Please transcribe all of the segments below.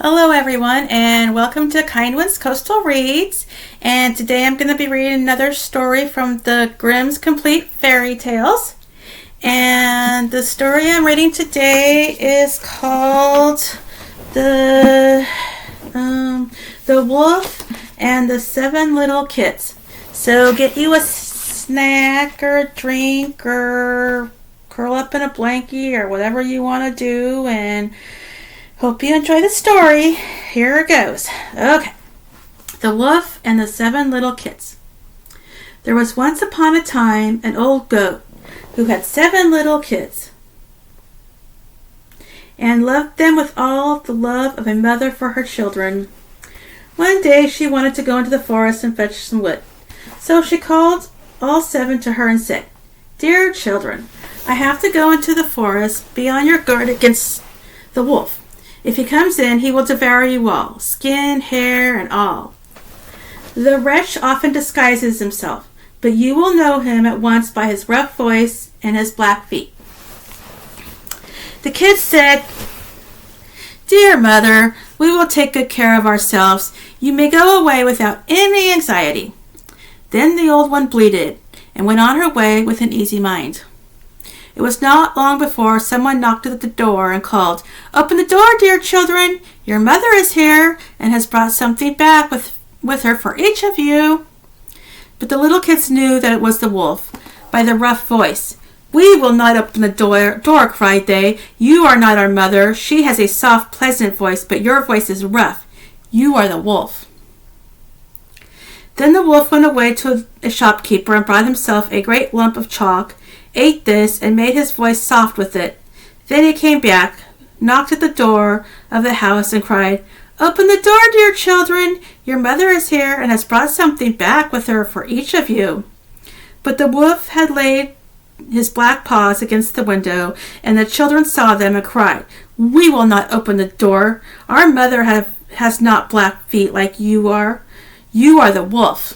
Hello everyone and welcome to Kindwyn's Coastal Reads, and today I'm going to be reading another story from the Grimm's Complete Fairy Tales, and the story I'm reading today is called The Wolf and the Seven Little Kids. So get you a snack or a drink or curl up in a blankie or whatever you want to do, and hope you enjoy the story. Here it goes. Okay. The Wolf and the Seven Little Kids. There was once upon a time an old goat who had 7 little kids and loved them with all the love of a mother for her children. One day she wanted to go into the forest and fetch some wood. So she called all 7 to her and said, "Dear children, I have to go into the forest. Be on your guard against the wolf. If he comes in, he will devour you all, skin, hair, and all. The wretch often disguises himself, but you will know him at once by his rough voice and his black feet." The kids said, "Dear mother, we will take good care of ourselves. You may go away without any anxiety." Then the old one bleated and went on her way with an easy mind. It was not long before someone knocked at the door and called, "Open the door, dear children. Your mother is here and has brought something back with her for each of you." But the little kids knew that it was the wolf by the rough voice. "We will not open the door," cried they. "You are not our mother. She has a soft, pleasant voice, but your voice is rough. You are the wolf." Then the wolf went away to a shopkeeper and brought himself a great lump of chalk, ate this, and made his voice soft with it. Then he came back, knocked at the door of the house, and cried, "Open the door, dear children. Your mother is here and has brought something back with her for each of you." But the wolf had laid his black paws against the window, and the children saw them and cried, "We will not open the door. Our mother has not black feet like you are. You are the wolf."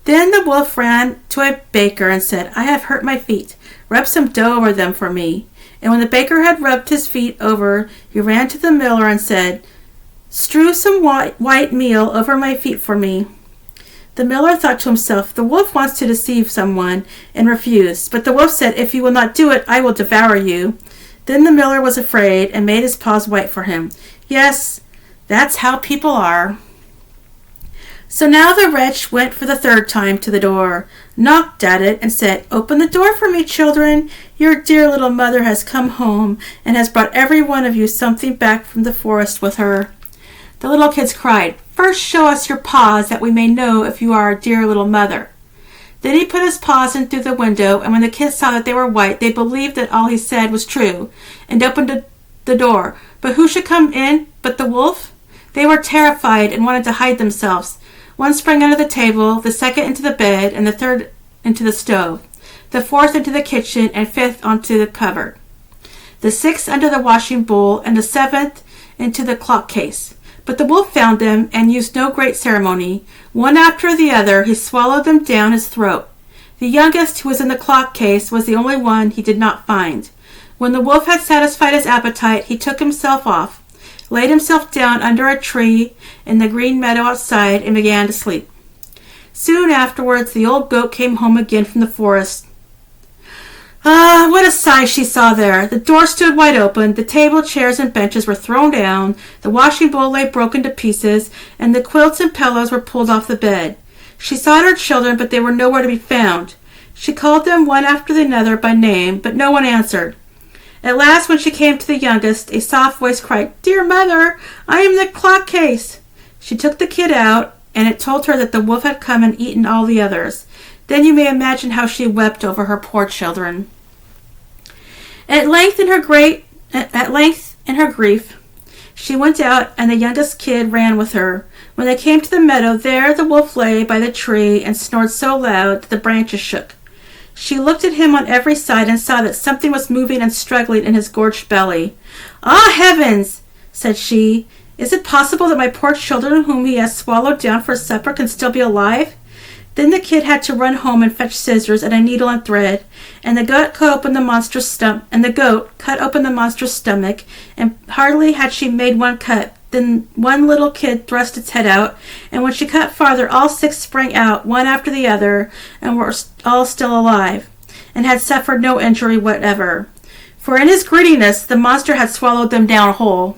Then the wolf ran to a baker and said, "I have hurt my feet. Rub some dough over them for me." And when the baker had rubbed his feet over, he ran to the miller and said, "Strew some white meal over my feet for me." The miller thought to himself, "The wolf wants to deceive someone," and refused. But the wolf said, "If you will not do it, I will devour you." Then the miller was afraid and made his paws white for him. Yes, that's how people are. So now the wretch went for the 3rd time to the door, knocked at it, and said, "Open the door for me, children. Your dear little mother has come home and has brought every one of you something back from the forest with her." The little kids cried, "First show us your paws that we may know if you are our dear little mother." Then he put his paws in through the window, and when the kids saw that they were white, they believed that all he said was true and opened the door. But who should come in but the wolf? They were terrified and wanted to hide themselves. One sprang under the table, the second into the bed, and the third into the stove, the fourth into the kitchen, and fifth onto the cupboard, the sixth under the washing bowl, and the 7th into the clock case. But the wolf found them and used no great ceremony. One after the other, he swallowed them down his throat. The youngest, who was in the clock case, was the only one he did not find. When the wolf had satisfied his appetite, he took himself off, laid himself down under a tree in the green meadow outside, and began to sleep. Soon afterwards the old goat came home again from the forest. Ah, what a sight she saw there! The door stood wide open, the table, chairs, and benches were thrown down, the washing bowl lay broken to pieces, and the quilts and pillows were pulled off the bed. She sought her children, but they were nowhere to be found. She called them one after another by name, but no one answered. At last, when she came to the youngest, a soft voice cried, "Dear mother, I am the clock case." She took the kid out, and it told her that the wolf had come and eaten all the others. Then you may imagine how she wept over her poor children. At length, in her grief, she went out, and the youngest kid ran with her. When they came to the meadow, there the wolf lay by the tree and snored so loud that the branches shook. She looked at him on every side and saw that something was moving and struggling in his gorged belly. "Ah, heavens!" said she. "Is it possible that my poor children, whom he has swallowed down for supper, can still be alive? Then the kid had to run home and fetch scissors and a needle and thread, and the goat cut open the monstrous stomach, and hardly had she made one cut, then one little kid thrust its head out, and when she cut farther, all 6 sprang out, one after the other, and were all still alive, and had suffered no injury whatever. For in his greediness, the monster had swallowed them down whole.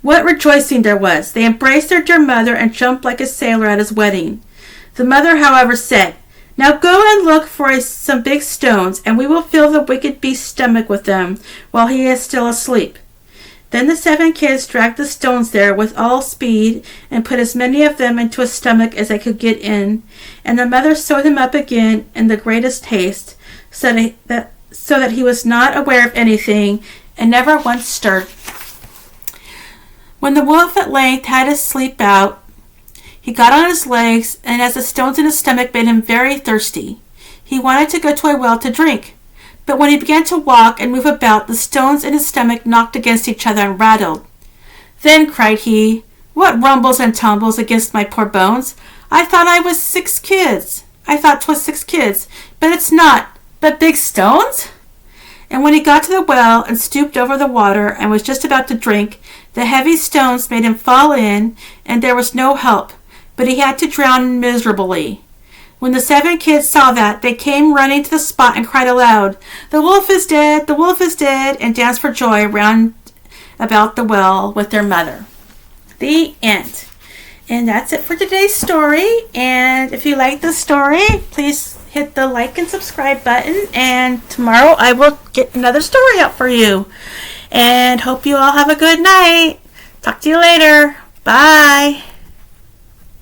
What rejoicing there was! They embraced their dear mother and jumped like a sailor at his wedding. The mother, however, said, "Now go and look for some big stones, and we will fill the wicked beast's stomach with them while he is still asleep." Then the 7 kids dragged the stones there with all speed and put as many of them into his stomach as they could get in, and the mother sewed him up again in the greatest haste, so that he was not aware of anything and never once stirred. When the wolf at length had his sleep out, he got on his legs, and as the stones in his stomach made him very thirsty, he wanted to go to a well to drink. But when he began to walk and move about, the stones in his stomach knocked against each other and rattled. "Then," cried he, "what rumbles and tumbles against my poor bones? I thought 'twas 6 kids, but it's not, but big stones?" And when he got to the well and stooped over the water and was just about to drink, the heavy stones made him fall in, and there was no help, but he had to drown miserably. When the 7 kids saw that, they came running to the spot and cried aloud, "The wolf is dead! The wolf is dead!" and danced for joy round about the well with their mother. The end. And that's it for today's story. And if you like the story, please hit the like and subscribe button. And tomorrow I will get another story out for you. And hope you all have a good night. Talk to you later. Bye.